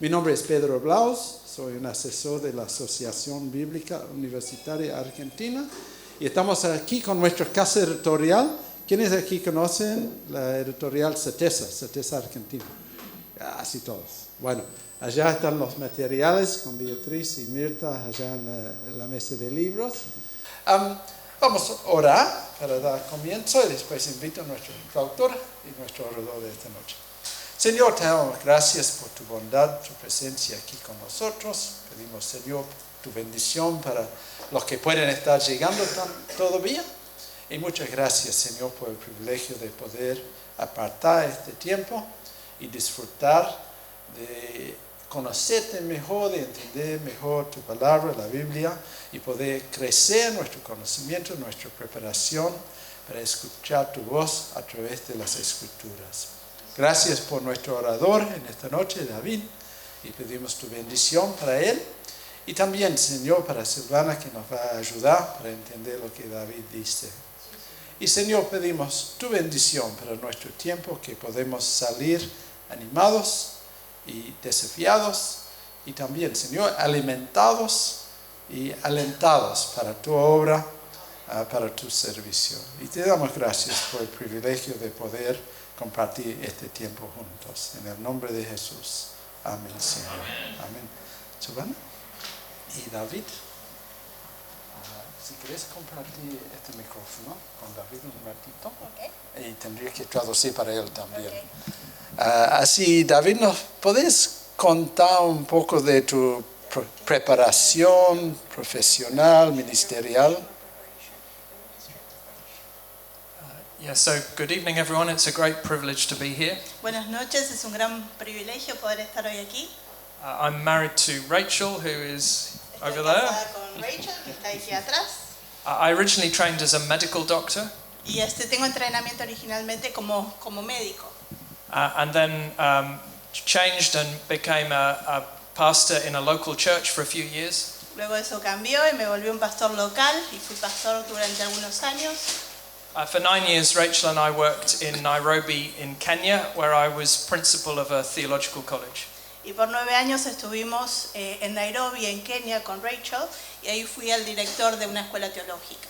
Mi nombre es Pedro Blaus, soy un asesor de la Asociación Bíblica Universitaria Argentina y estamos aquí con nuestra casa editorial. ¿Quiénes aquí conocen la editorial CETESA Argentina? Casi todos. Bueno, allá están los materiales con Beatriz y Mirta allá en la mesa de libros. Vamos a orar para dar comienzo y después invito a nuestro autor y nuestro orador de esta noche. Señor, te damos gracias por tu bondad, tu presencia aquí con nosotros. Pedimos, Señor, tu bendición para los que pueden estar llegando todavía. Y muchas gracias, Señor, por el privilegio de poder apartar este tiempo y disfrutar de conocerte mejor, de entender mejor tu palabra, la Biblia, y poder crecer nuestro conocimiento, nuestra preparación para escuchar tu voz a través de las Escrituras. Gracias por nuestro orador en esta noche, David, y pedimos tu bendición para él. Y también, Señor, para Silvana, que nos va a ayudar para entender lo que David dice. Y, Señor, pedimos tu bendición para nuestro tiempo, que podemos salir animados y desafiados, y también, Señor, alimentados y alentados para tu obra, para tu servicio. Y te damos gracias por el privilegio de poder compartir este tiempo juntos. En el nombre de Jesús. Amén, Señor. Amén. Giovanna y David, si quieres compartir este micrófono con David un ratito, okay. Y tendría que traducir para él también. Okay. Así, David, ¿nos podés contar un poco de tu preparación profesional, ministerial? Yeah, so good evening everyone. It's a great privilege to be here. Buenas noches, es un gran privilegio poder estar hoy aquí. I'm married to Rachel, who is over there. Estoy casada con Rachel, que está aquí atrás. I originally trained as a medical doctor. Y tengo entrenamiento originalmente como médico. And then changed and became a pastor in a local church for a few years. Luego eso cambió y me volví un pastor local y fui pastor durante algunos años. For 9 years, Rachel and I worked in Nairobi in Kenya, where I was principal of a theological college. Y por 9 años estuvimos en Nairobi, en Kenia, con Rachel, y ahí fui el director de una escuela teológica.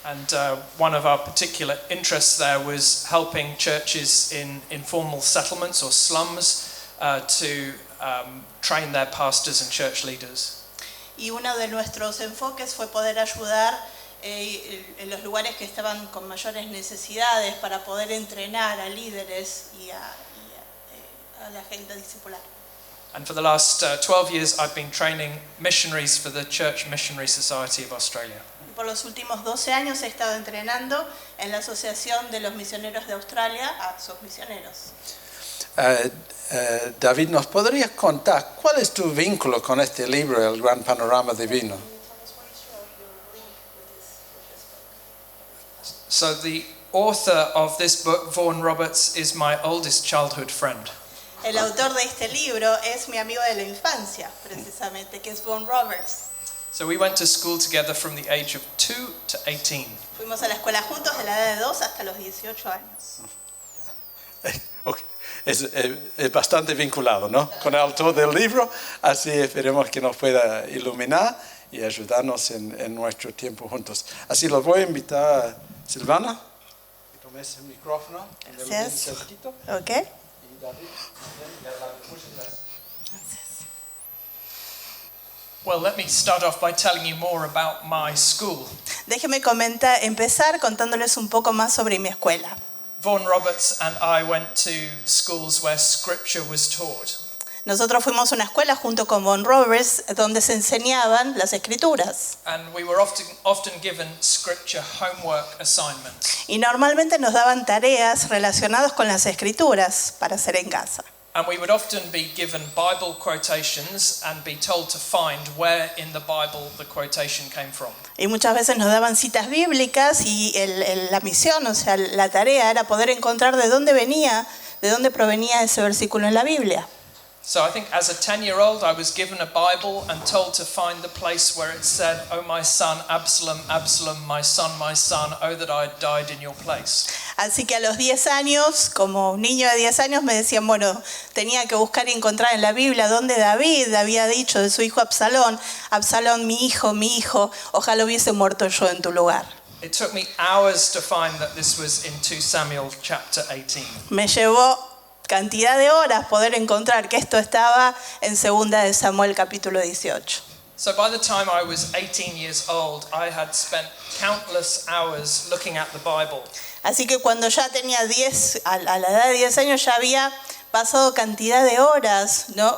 And one of our particular interests there was helping churches in informal settlements or slums to train their pastors and church leaders. Y uno de nuestros enfoques fue poder ayudar en los lugares que estaban con mayores necesidades para poder entrenar a líderes y a la gente discipular. And for the last 12 years I've been training missionaries for the Church Missionary Society of Australia. Por los últimos 12 años he estado entrenando en la Asociación de los Misioneros de Australia a sus misioneros. David, ¿nos podrías contar cuál es tu vínculo con este libro, El Gran Panorama Divino? So the author of this book, Vaughan Roberts, is my oldest childhood friend. El autor de este libro es mi amigo de la infancia, precisamente, que es Vaughan Roberts. So we went to school together from the age of 2 to 18. Fuimos a la escuela juntos de la edad de 2 hasta los 18 años. Okay. Es bastante vinculado, ¿no? Con el autor del libro, así esperemos que nos pueda iluminar y ayudarnos en nuestro tiempo juntos. Así los voy a invitar a Silvana, que tomes el micrófono. Gracias. Ok. Y David, muchas gracias. Well, let me start off by telling you more about my school. Déjeme empezar contándoles un poco más sobre mi escuela. Vaughan Roberts and I went to schools where scripture was taught. Nosotros fuimos a una escuela junto con Vaughan Roberts donde se enseñaban las escrituras. And we were often given scripture homework assignments. Y normalmente nos daban tareas relacionadas con las escrituras para hacer en casa. And we would often be given Bible quotations and be told to find where in the Bible the quotation came from. Y muchas veces nos daban citas bíblicas y la misión, o sea, la tarea era poder encontrar de dónde provenía ese versículo en la Biblia. So I think as a 10-year-old, I was given a Bible and told to find the place where it said, "Oh, my son, Absalom, Absalom, my son, oh, that I had died in your place." Así que a los 10 años, como un niño de 10 años, me decían, bueno, tenía que buscar y encontrar en la Biblia dónde David había dicho de su hijo Absalón, Absalón, mi hijo, ojalá hubiese muerto yo en tu lugar. It took me hours to find that this was in 2 Samuel chapter 18. Me llevó cantidad de horas poder encontrar que esto estaba en 2 de Samuel capítulo 18. So by the time I was 18 years old, I had spent countless hours looking at the Bible. Así que cuando ya tenía a la edad de 10 años ya había pasado cantidad de horas, ¿no?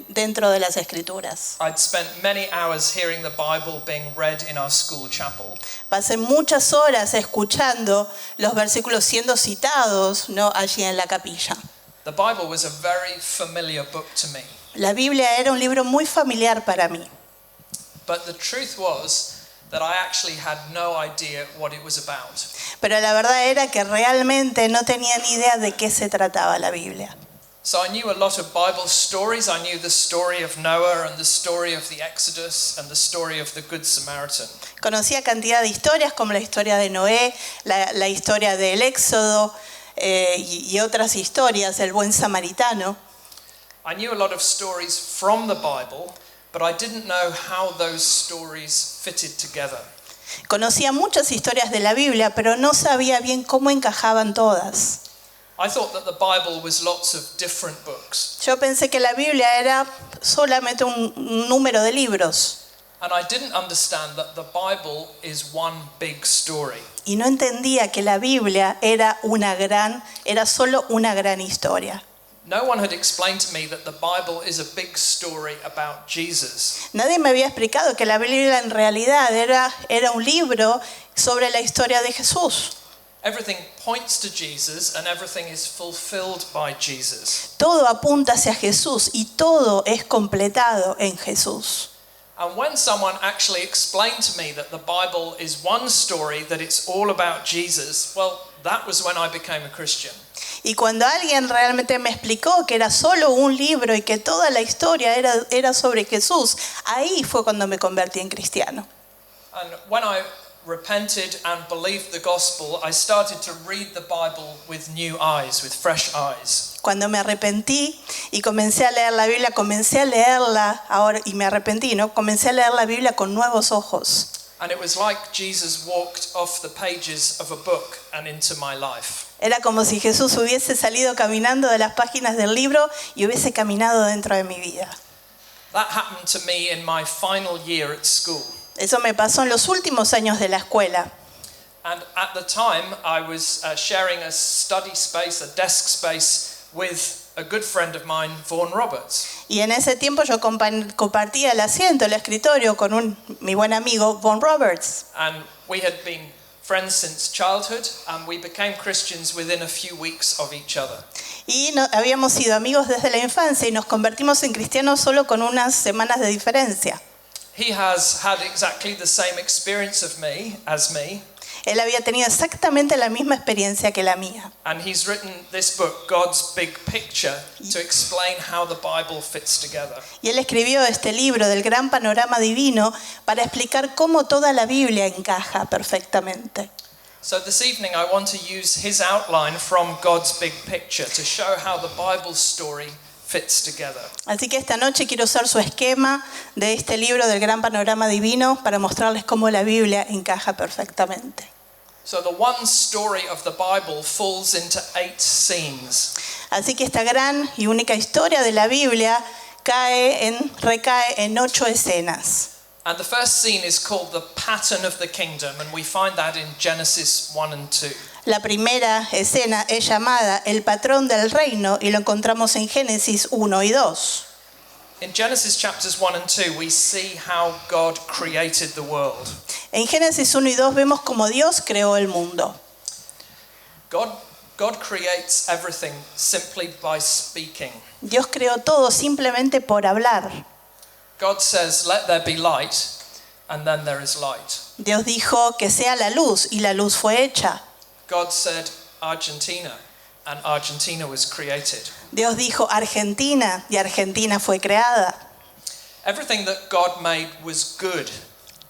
dentro de las escrituras. I'd spent many hours hearing the Bible being read in our school chapel. Pasé muchas horas escuchando los versículos siendo citados, ¿no? Allí en la capilla. The Bible was a very familiar book to me. La Biblia era un libro muy familiar para mí. But the truth was that I actually had no idea what it was about. Pero la verdad era que realmente no tenía ni idea de qué se trataba la Biblia. So I knew a lot of Bible stories. I knew the story of Noah and the story of the Exodus and the story of the Good Samaritan. Conocía cantidad de historias como la historia de Noé, la historia del Éxodo y otras historias, el buen samaritano. I knew a lot of stories from the Bible, but I didn't know how those stories fitted together. Conocía muchas historias de la Biblia, pero no sabía bien cómo encajaban todas. I thought that the Bible was lots of different books. Yo pensé que la Biblia era solamente un número de libros. And I didn't understand that the Bible is one big story. Y no entendía que la Biblia era solo una gran historia. No one had explained to me that the Bible is a big story about Jesus. Nadie me había explicado que la Biblia en realidad era un libro sobre la historia de Jesús. Everything points to Jesus and everything is fulfilled by Jesus. Todo apunta hacia Jesús y todo es completado en Jesús. And when someone actually explained to me that the Bible is one story, that it's all about Jesus, well, that was when I became a Christian. Y cuando alguien realmente me explicó que era solo un libro y que toda la historia era sobre Jesús, ahí fue cuando me convertí en cristiano. And when I repented and believed the gospel, I started to read the Bible with new eyes, with fresh eyes. Cuando me arrepentí y comencé a leer la Biblia, comencé a leerla con nuevos ojos. And it was like Jesus walked off the pages of a book and into my life. Era como si Jesús hubiese salido caminando de las páginas del libro y hubiese caminado dentro de mi vida. That happened to me in my final year at school. Eso me pasó en los últimos años de la escuela. And at the time, I was sharing a study space, a desk space, with a good friend of mine, Vaughan Roberts. Y en ese tiempo yo compartía el asiento, el escritorio con mi buen amigo Vaughan Roberts. And we had been friends since childhood, and we became Christians within a few weeks of each other. Y habíamos sido amigos desde la infancia y nos convertimos en cristianos solo con unas semanas de diferencia. He has had exactly the same experience as me. Él había tenido exactamente la misma experiencia que la mía. And he's written this book, God's Big Picture, to explain how the Bible fits together. Y él escribió este libro del gran panorama divino para explicar cómo toda la Biblia encaja perfectamente. So this evening I want to use his outline from God's Big Picture to show how the Bible story fits together. Así que esta noche quiero usar su esquema de este libro del gran panorama divino para mostrarles cómo la Biblia encaja perfectamente. So the one story of the Bible falls into 8 scenes. Así que esta gran y única historia de la Biblia recae en 8 escenas. And the first scene is called the pattern of the kingdom, and we find that in Genesis 1 and 2. La primera escena es llamada el patrón del reino y lo encontramos en Génesis 1 y 2. In Genesis chapters 1 and 2, we see how God created the world. En Génesis 1 y 2 vemos cómo Dios creó el mundo. God creates everything simply by speaking. Dios creó todo simplemente por hablar. God says, "Let there be light," and then there is light. Dios dijo que sea la luz y la luz fue hecha. God said, "Argentina," and Argentina was created. Dios dijo Argentina y Argentina fue creada. Everything that God made was good,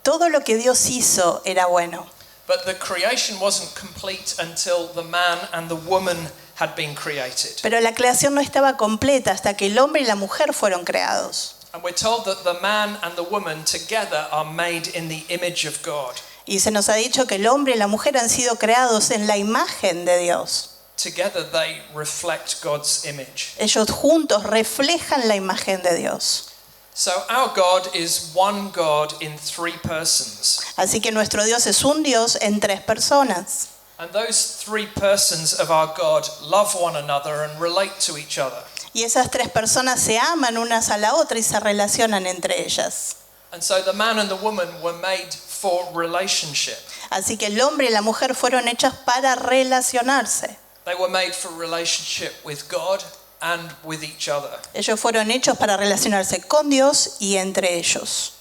Todo lo que Dios hizo era bueno. but the creation wasn't complete until the man and the woman had been created. Pero la creación no estaba completa hasta que el hombre y la mujer fueron creados. And we're told that the man and the woman together are made in the image of God. Y se nos ha dicho que el hombre y la mujer han sido creados en la imagen de Dios. Together they reflect God's image. Ellos juntos reflejan la imagen de Dios. So our God is one God in three persons. Así que nuestro Dios es un Dios en tres personas. And those three persons of our God love one another and relate to each other. Y esas tres personas se aman unas a la otra y se relacionan entre ellas. And so the man and the woman were made for relationship. Así que el hombre y la mujer fueron hechos para relacionarse. They were made for relationship with God and with each other. Ellos fueron hechos para relacionarse con Dios y entre ellos.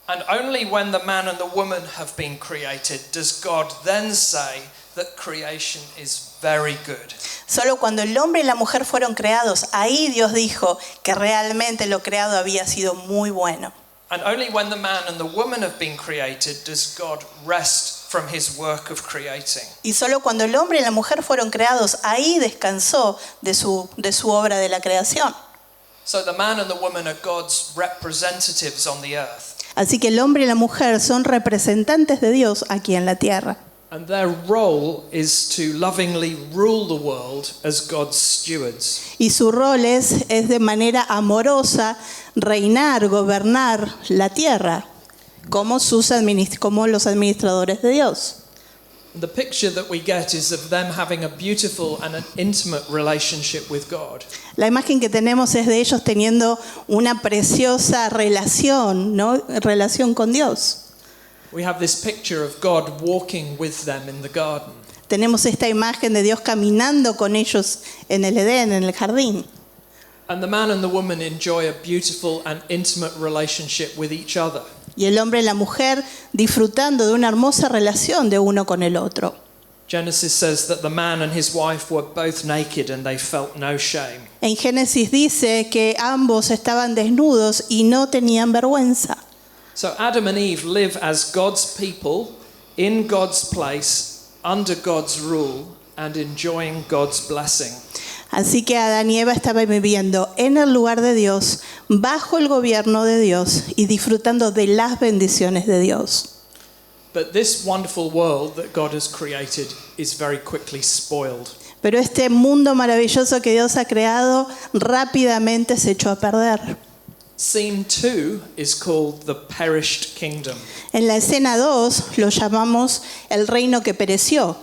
And only when the man and the woman have been created does God then say that creation is very good. Solo cuando el hombre y la mujer fueron creados, ahí Dios dijo que realmente lo creado había sido muy bueno. And only when the man and the woman have been created does God rest from his work of creating. Y solo cuando el hombre y la mujer fueron creados, ahí descansó de su obra de la creación. So the man and the woman are God's representatives on the earth. Así que el hombre y la mujer son representantes de Dios aquí en la tierra. And their role is to lovingly rule the world as God's stewards. Y su rol es de manera amorosa reinar, gobernar la tierra como los administradores de Dios. The picture that we get is of them having a beautiful and an intimate relationship with God. La imagen que tenemos es de ellos teniendo una preciosa relación, ¿no? Relación con Dios. We have this picture of God walking with them in the garden. Tenemos esta imagen de Dios caminando con ellos en el Edén, en el jardín. And the man and the woman enjoy a beautiful and intimate relationship with each other. Y el hombre y la mujer disfrutando de una hermosa relación de uno con el otro. Genesis says that the man and his wife were both naked and they felt no shame. En Génesis dice que ambos estaban desnudos y no tenían vergüenza. So Adam and Eve live as God's people, in God's place, under God's rule, and enjoying God's blessing. Así que Adán y Eva estaban viviendo en el lugar de Dios, bajo el gobierno de Dios y disfrutando de las bendiciones de Dios. But this wonderful world that God has created is very quickly spoiled. Pero este mundo maravilloso que Dios ha creado rápidamente se echó a perder. Scene 2 is called the perished kingdom. En la escena 2 lo llamamos el reino que pereció.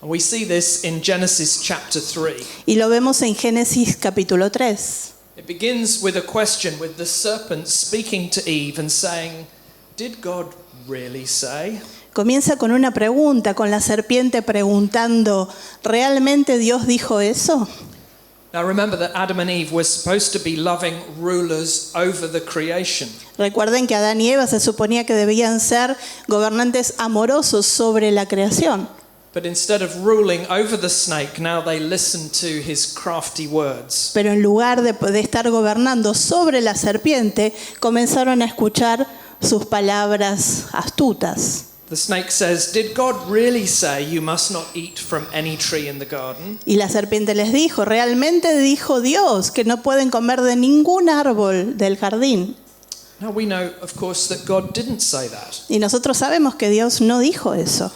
And we see this in Genesis chapter 3. Y lo vemos en Génesis capítulo 3. It begins with a question, with the serpent speaking to Eve and saying, "Did God really say?" Comienza con una pregunta, con la serpiente preguntando, ¿realmente Dios dijo eso? Now remember that Adam and Eve were supposed to be loving rulers over the creation. Recuerden que Adán y Eva se suponía que debían ser gobernantes amorosos sobre la creación. But instead of ruling over the snake, now they listen to his crafty words. Pero en lugar de estar gobernando sobre la serpiente, comenzaron a escuchar sus palabras astutas. The snake says, "Did God really say you must not eat from any tree in the garden?" Y la serpiente les dijo, ¿realmente dijo Dios que no pueden comer de ningún árbol del jardín? Now we know, of course, that God didn't say that. Y nosotros sabemos que Dios no dijo eso.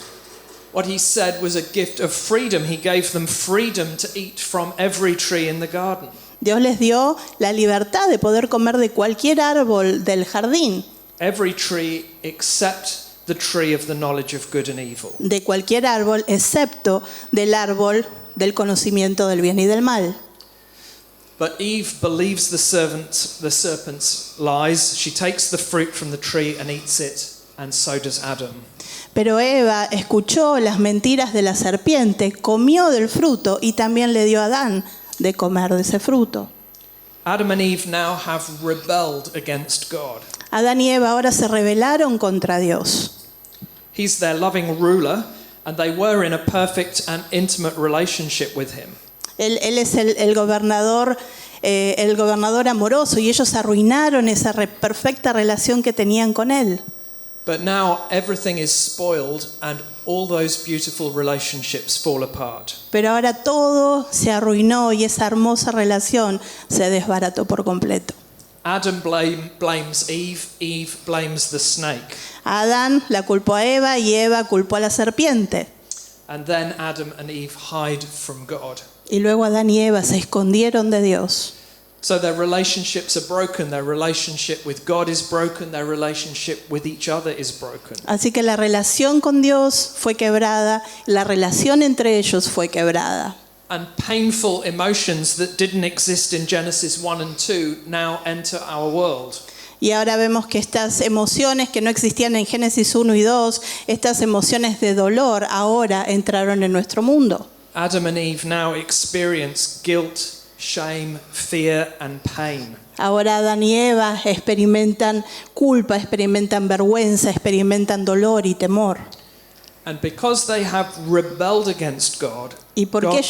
What he said was a gift of freedom. He gave them freedom to eat from every tree in the garden. Dios les dio la libertad de poder comer de cualquier árbol del jardín. Every tree except the tree of the knowledge of good and evil. De cualquier árbol excepto del árbol del conocimiento del bien y del mal. But Eve believes the serpent's lies. She takes the fruit from the tree and eats it, and so does Adam. Pero Eva escuchó las mentiras de la serpiente, comió del fruto y también le dio a Adán de comer de ese fruto. Adam and Eve now have rebelled against God. Adán y Eva ahora se rebelaron contra Dios. He's their loving ruler, And they were in a perfect and intimate relationship with him. Él es el gobernador amoroso, y ellos arruinaron esa perfecta relación que tenían con él. But now everything is spoiled and all those beautiful relationships fall apart. Pero ahora todo se arruinó y esa hermosa relación se desbarató por completo. Adam blames Eve, Eve blames the snake. Adán la culpó a Eva y Eva culpó a la serpiente. And then Adam and Eve hide from God. Y luego Adán y Eva se escondieron de Dios. So their relationships are broken, their relationship with God is broken, their relationship with each other is broken. Así que la relación con Dios fue quebrada, la relación entre ellos fue quebrada. And painful emotions that didn't exist in Genesis 1 and 2 now enter our world. Y ahora vemos que estas emociones que no existían en Génesis 1 y 2, estas emociones de dolor ahora entraron en nuestro mundo. Adam and Eve now experience guilt, shame, fear and pain. Ahora Adán y Eva experimentan culpa, experimentan vergüenza, experimentan dolor y temor. And because they have rebelled against God, Y porque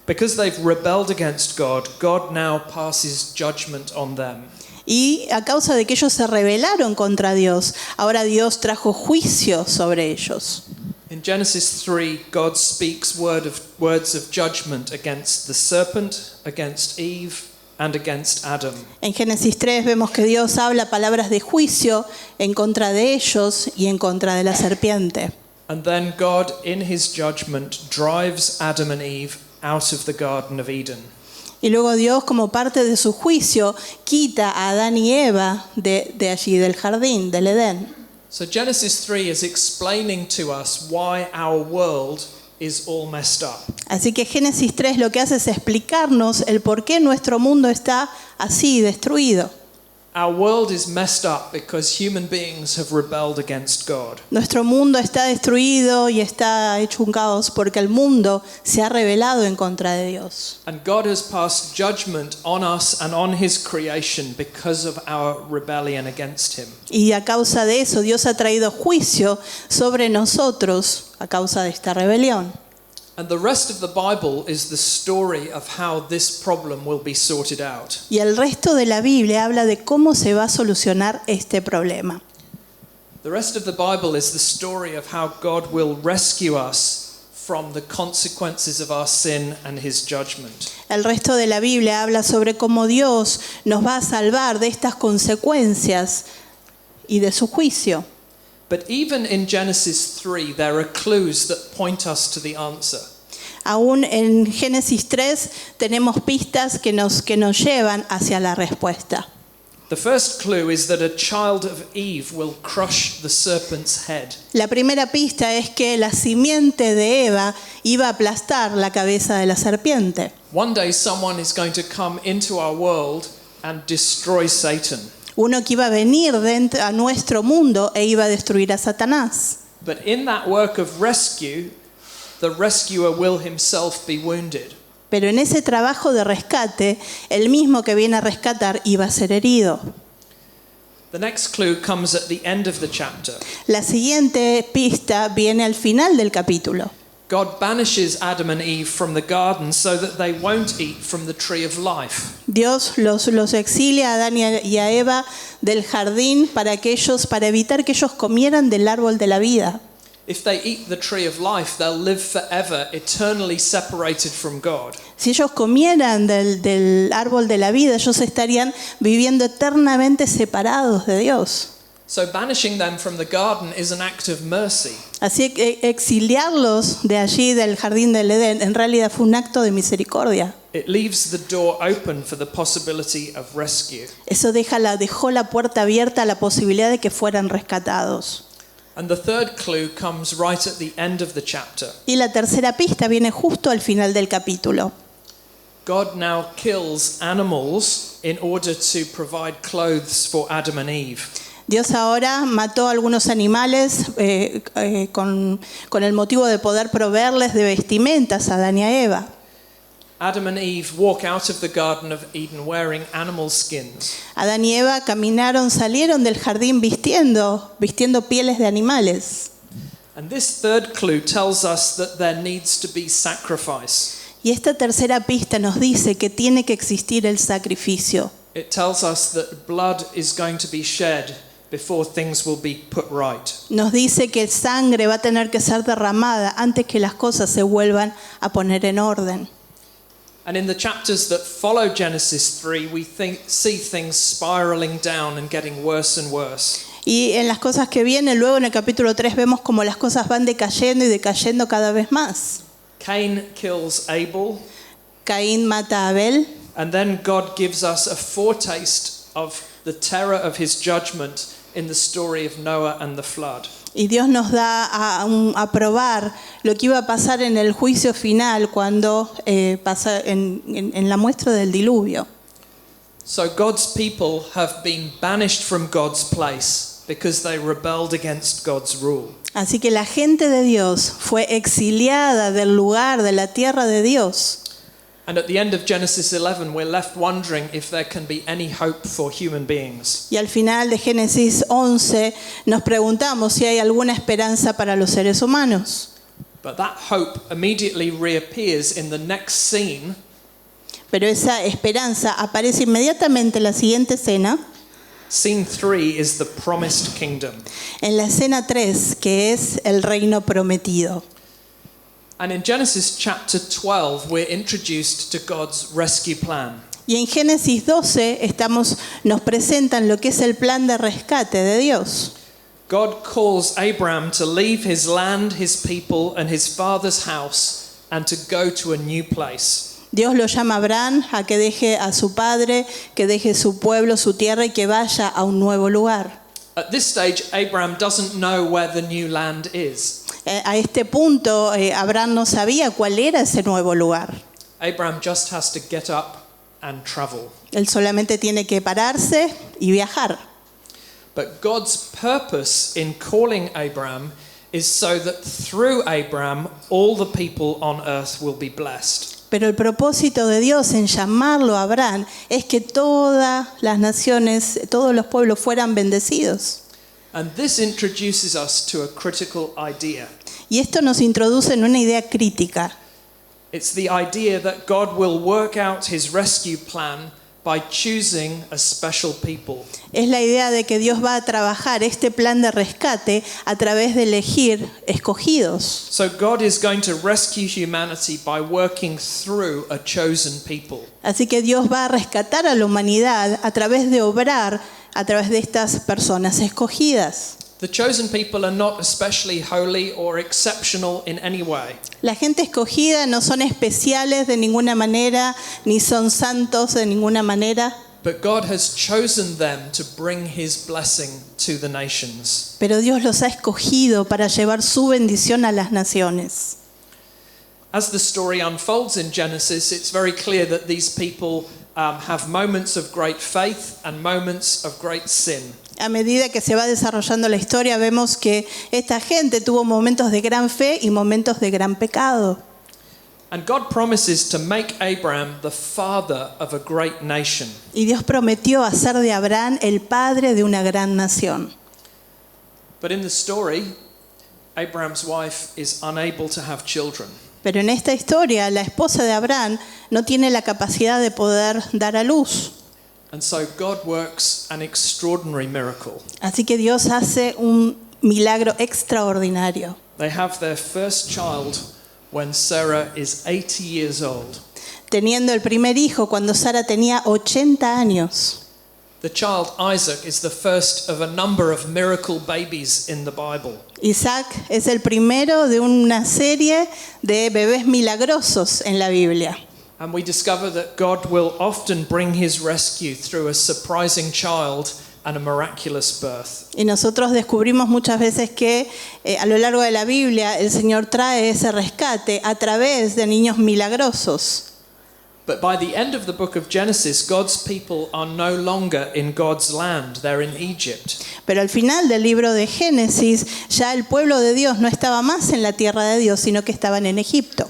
because they've rebelled against God, God now passes judgment on them. Y a causa de que ellos se rebelaron contra Dios, ahora Dios trajo juicio sobre ellos. In Genesis 3, God speaks words of judgment against the serpent, against Eve, and against Adam. En Génesis 3 vemos que Dios habla palabras de juicio en contra de ellos y en contra de la serpiente. And then God, in his judgment, drives Adam and Eve out of the Garden of Eden. Y luego Dios, como parte de su juicio, quita a Adán y Eva de allí, del jardín, del Edén. So Genesis 3 is explaining to us why our world is all messed up. Así que Génesis 3 lo que hace es explicarnos el por qué nuestro mundo está así, destruido. Our world is messed up because human beings have rebelled against God. Nuestro mundo está destruido y está hecho un caos porque el mundo se ha rebelado en contra de Dios. And God has passed judgment on us and on his creation because of our rebellion against him. Y a causa de eso Dios ha traído juicio sobre nosotros a causa de esta rebelión. And the rest of the Bible is the story of how this problem will be sorted out. Y el resto de la Biblia habla de cómo se va a solucionar este problema. The rest of the Bible is the story of how God will rescue us from the consequences of our sin and his judgment. El resto de la Biblia habla sobre cómo Dios nos va a salvar de estas consecuencias y de su juicio. But even in Genesis 3, there are clues that point us to the answer. Aún en Génesis 3 tenemos pistas que nos llevan hacia la respuesta. The first clue is that a child of Eve will crush the serpent's head. La primera pista es que la simiente de Eva iba a aplastar la cabeza de la serpiente. One day someone is going to come into our world and destroy Satan. Uno que iba a venir a nuestro mundo e iba a destruir a Satanás. But in that work of rescue, the rescuer will himself be wounded. Pero en ese trabajo de rescate, el mismo que viene a rescatar iba a ser herido. The next clue comes at the end of the chapter. La siguiente pista viene al final del capítulo. God banishes Adam and Eve from the garden so that they won't eat from the tree of life. Dios los exilia a Adán y a Eva del jardín para evitar que ellos comieran del árbol de la vida. If they eat the tree of life, they'll live forever, eternally separated from God. Si ellos comieran del árbol de la vida, ellos estarían viviendo eternamente separados de Dios. So banishing them from the garden is an act of mercy. Así que exiliarlos de allí, del jardín del Edén, en realidad fue un acto de misericordia. It leaves the door open for the possibility of rescue. Eso dejó la puerta abierta a la posibilidad de que fueran rescatados. And the third clue comes right at the end of the chapter. Y la tercera pista viene justo al final del capítulo. God now kills animals in order to provide clothes for Adam and Eve. Dios ahora mató a algunos animales con el motivo de poder proveerles de vestimentas a Adán y a Eva. Adam and Eve walk out of the Garden of Eden wearing animal skins. Adán y Eva salieron del jardín vistiendo pieles de animales. And this third clue tells us that there needs to be sacrifice. Y esta tercera pista nos dice que tiene que existir el sacrificio. It tells us that blood is going to be shed before things will be put right. Nos dice que sangre va a tener que ser derramada antes que las cosas se vuelvan a poner en orden. And in the chapters that follow Genesis 3, we see things spiraling down and getting worse and worse. Y en las cosas que vienen, luego en el capítulo 3 vemos como las cosas van decayendo y decayendo cada vez más. Cain kills Abel, Caín mata a Abel, and then God gives us a foretaste of the terror of his judgment in the story of Noah and the flood. y Dios nos da a probar lo que iba a pasar en el juicio final cuando pasa en la muestra del diluvio. So God's people have been banished from God's place because they rebelled against God's rule. Así que la gente de Dios fue exiliada del lugar, de la tierra de Dios. And at the end of Genesis 11, we're left wondering if there can be any hope for human beings. Y al final de Génesis 11 nos preguntamos si hay alguna esperanza para los seres humanos. But that hope immediately reappears in the next scene. Pero esa esperanza aparece inmediatamente en la siguiente escena, Scene 3 is the promised kingdom. en la escena 3, que es el reino prometido. And in Genesis chapter 12, we're introduced to God's rescue plan. Y en Génesis 12 nos presentan lo que es el plan de rescate de Dios. God calls Abraham to leave his land, his people, and his father's house and to go to a new place. Dios lo llama a Abraham a que deje a su padre, que deje su pueblo, su tierra y que vaya a un nuevo lugar. At this stage, Abraham doesn't know where the new land is. A este punto, Abraham no sabía cuál era ese nuevo lugar. Abraham just has to get up and travel. Él solamente tiene que pararse y viajar. But God's purpose in calling Abraham is so that through Abraham, all the people on earth will be blessed. Pero el propósito de Dios en llamarlo a Abraham es que todas las naciones, todos los pueblos fueran bendecidos. And this introduces us to a critical idea. Y esto nos introduce en una idea crítica. It's the idea that God will work out his rescue plan by choosing a special people. Es la idea de que Dios va a trabajar este plan de rescate a través de elegir escogidos. So God is going to rescue humanity by working through a chosen people. Así que Dios va a rescatar a la humanidad a través de obrar a través de estas personas escogidas. The chosen people are not especially holy or exceptional in any way. La gente escogida no son especiales de ninguna manera, ni son santos de ninguna manera. But God has chosen them to bring his blessing to the nations. Pero Dios los ha escogido para llevar su bendición a las naciones. As the story unfolds in Genesis, it's very clear that these people have moments of great faith and moments of great sin. A medida que se va desarrollando la historia, vemos que esta gente tuvo momentos de gran fe y momentos de gran pecado. And God promises to make Abraham the father of a great nation. Y Dios prometió hacer de Abraham el padre de una gran nación. But in the story, Abraham's wife is unable to have children. Pero en esta historia, la esposa de Abraham no tiene la capacidad de poder dar a luz. And so God works an extraordinary miracle. Así que Dios hace un milagro extraordinario. They have their first child when Sarah is 80 years old. Teniendo el primer hijo cuando Sara tenía 80 años. The child Isaac is the first of a number of miracle babies in the Bible. Isaac es el primero de una serie de bebés milagrosos en la Biblia. And we discover that God will often bring his rescue through a surprising child and a miraculous birth. Y nosotros descubrimos muchas veces que a lo largo de la Biblia el Señor trae ese rescate a través de niños milagrosos. But by the end of the book of Genesis, God's people are no longer in God's land. They're in Egypt. Pero al final del libro de Génesis, ya el pueblo de Dios no estaba más en la tierra de Dios, sino que estaban en Egipto.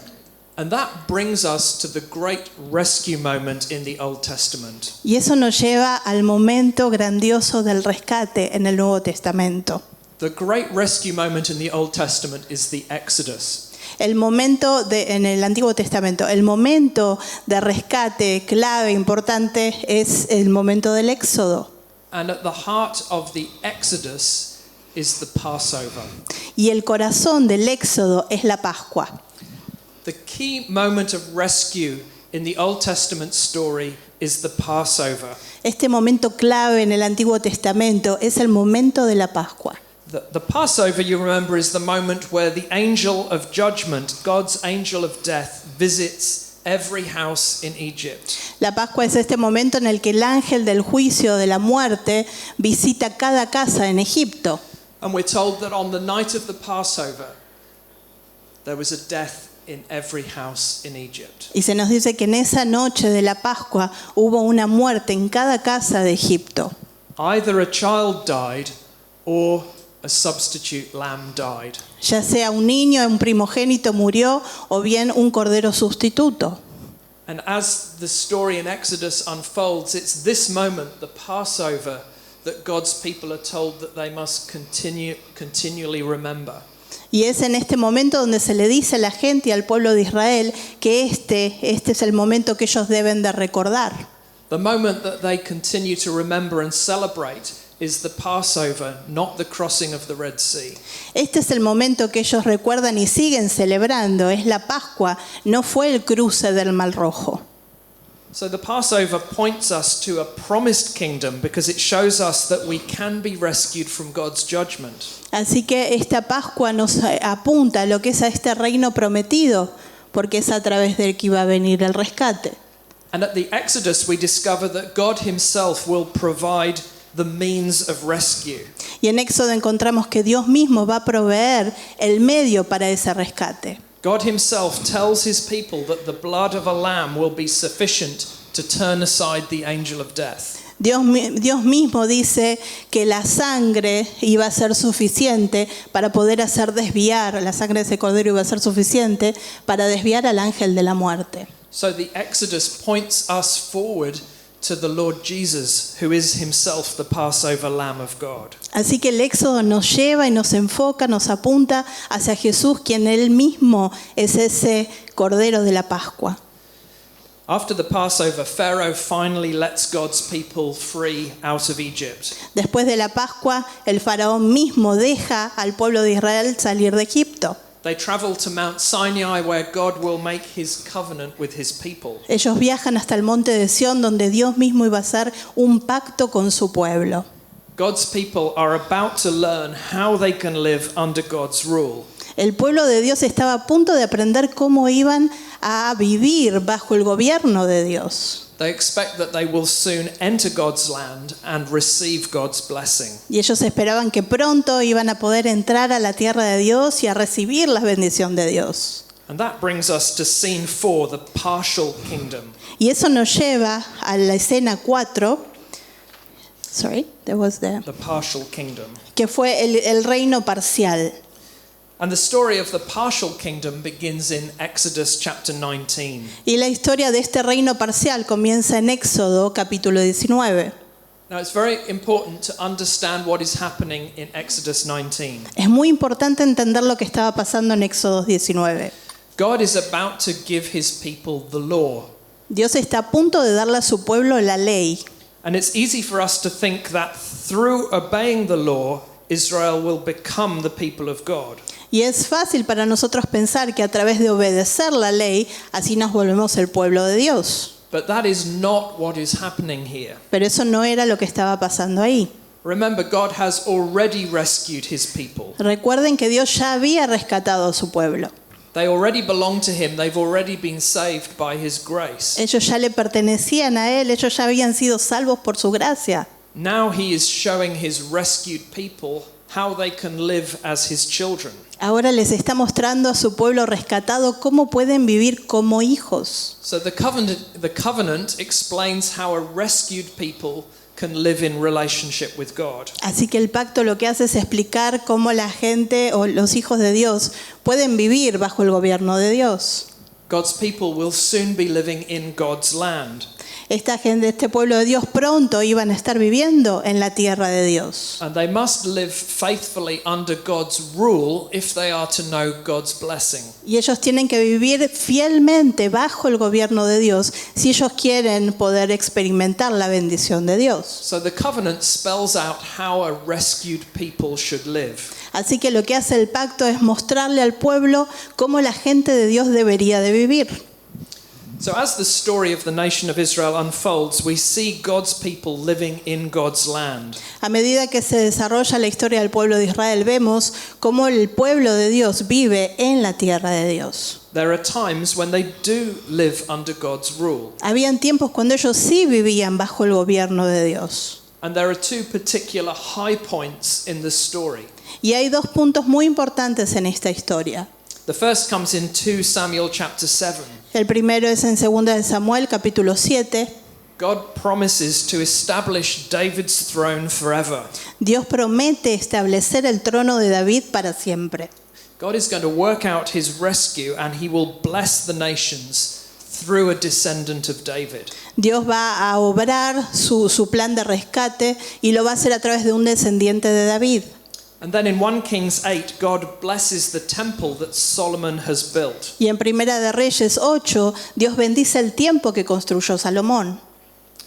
And that brings us to the great rescue moment in the Old Testament. Y eso nos lleva al momento grandioso del rescate en el Nuevo Testamento. The great rescue moment in the Old Testament is the Exodus. El momento en el Antiguo Testamento, el momento de rescate clave, importante, es el momento del Éxodo. And at the heart of the Exodus is the Passover. Y el corazón del Éxodo es la Pascua. The key moment of rescue in the Old Testament story is the Passover. Este momento clave en el Antiguo Testamento es el momento de la Pascua. The Passover, you remember, is the moment where the angel of judgment, God's angel of death, visits every house in Egypt. La Pascua es este momento en el que el ángel del juicio de la muerte visita cada casa en Egipto. And we're told that on the night of the Passover, there was a death in every house in Egypt. Y se nos dice que en esa noche de la Pascua hubo una muerte en cada casa de Egipto. Either a child died or a substitute lamb died. Ya sea un niño, un primogénito murió o bien un cordero sustituto. And as the story in Exodus unfolds, it's this moment, the Passover, that God's people are told that they must continually remember. Y es en este momento donde se le dice a la gente y al pueblo de Israel que este es el momento que ellos deben de recordar. The moment that they continue to remember and celebrate is the Passover, not the crossing of the Red Sea. Este es el momento que ellos recuerdan y siguen celebrando, es la Pascua, no fue el cruce del Mar Rojo. So the Passover points us to a promised kingdom because it shows us that we can be rescued from God's judgment. Así que esta Pascua nos apunta a lo que es a este reino prometido, porque es a través del que iba a venir el rescate. And at the Exodus we discover that God himself will provide the means of rescue. Y en Éxodo encontramos que Dios mismo va a proveer el medio para ese rescate. God himself tells his people that the blood of a lamb will be sufficient to turn aside the angel of death. Dios mismo dice que la sangre iba a ser suficiente para poder hacer desviar, la sangre de ese cordero iba a ser suficiente para desviar al ángel de la muerte. So the Exodus points us forward to the Lord Jesus, who is himself the Passover Lamb of God. Así que el Éxodo nos lleva y nos enfoca, nos apunta hacia Jesús, quien él mismo es ese cordero de la Pascua. After the Passover, Pharaoh finally lets God's people free out of Egypt. Después de la Pascua, el faraón mismo deja al pueblo de Israel salir de Egipto. They travel to Mount Sinai where God will make his covenant with his people. Ellos viajan hasta el monte de Sión, donde Dios mismo iba a hacer un pacto con su pueblo. God's people are about to learn how they can live under God's rule. El pueblo de Dios estaba a punto de aprender cómo iban a vivir bajo el gobierno de Dios. They expect that they will soon enter God's land and receive God's blessing. Y ellos esperaban que pronto iban a poder entrar a la tierra de Dios y a recibir la bendición de Dios. And that brings us to scene 4, the partial kingdom. Y eso nos lleva a la escena 4, The partial kingdom. que fue el reino parcial. And the story of the partial kingdom begins in Exodus chapter 19. Y la historia de este reino parcial comienza en Éxodo capítulo 19. Now it's very important to understand what is happening in Exodus 19. Es muy importante entender lo que estaba pasando en Éxodo 19. God is about to give his people the law. Dios está a punto de darle a su pueblo la ley. And it's easy for us to think that through obeying the law, Israel will become the people of God. Y es fácil para nosotros pensar que a través de obedecer la ley, así nos volvemos el pueblo de Dios. But that is not what is happening here. Pero eso no era lo que estaba pasando ahí. Remember, God has already rescued his people. Recuerden que Dios ya había rescatado a su pueblo. They already belong to him. They've already been saved by his grace. Ellos ya le pertenecían a Él, ellos ya habían sido salvos por su gracia. Now he is showing his rescued people how they can live as his children. Ahora les está mostrando a su pueblo rescatado cómo pueden vivir como hijos. So the covenant explains how a rescued people can live in relationship with God. Así que el pacto lo que hace es explicar cómo la gente o los hijos de Dios pueden vivir bajo el gobierno de Dios. God's people will soon be living in God's land. Esta gente, este pueblo de Dios pronto iban a estar viviendo en la tierra de Dios. And they must live faithfully under God's rule if they are to know God's blessing. Y ellos tienen que vivir fielmente bajo el gobierno de Dios si ellos quieren poder experimentar la bendición de Dios. So the covenant spells out how a rescued people should live. Así que lo que hace el pacto es mostrarle al pueblo cómo la gente de Dios debería de vivir. So as the story of the nation of Israel unfolds, we see God's people living in God's land. A medida que se desarrolla la historia del pueblo de Israel, vemos cómo el pueblo de Dios vive en la tierra de Dios. There are times when they do live under God's rule. Habían tiempos cuando ellos sí vivían bajo el gobierno de Dios. And there are two particular high points in the story. Y hay dos puntos muy importantes en esta historia. The first comes in 2 Samuel chapter 7. El primero es en 2 de Samuel, capítulo 7. God promises to establish David's throne forever. Dios promete establecer el trono de David para siempre. God is going to work out his rescue and he will bless the nations through a descendant of David. Dios va a obrar su plan de rescate y lo va a hacer a través de un descendiente de David. And then in 1 Kings 8, God blesses the temple that Solomon has built. Y en Primera de Reyes 8, Dios bendice el templo que construyó Salomón.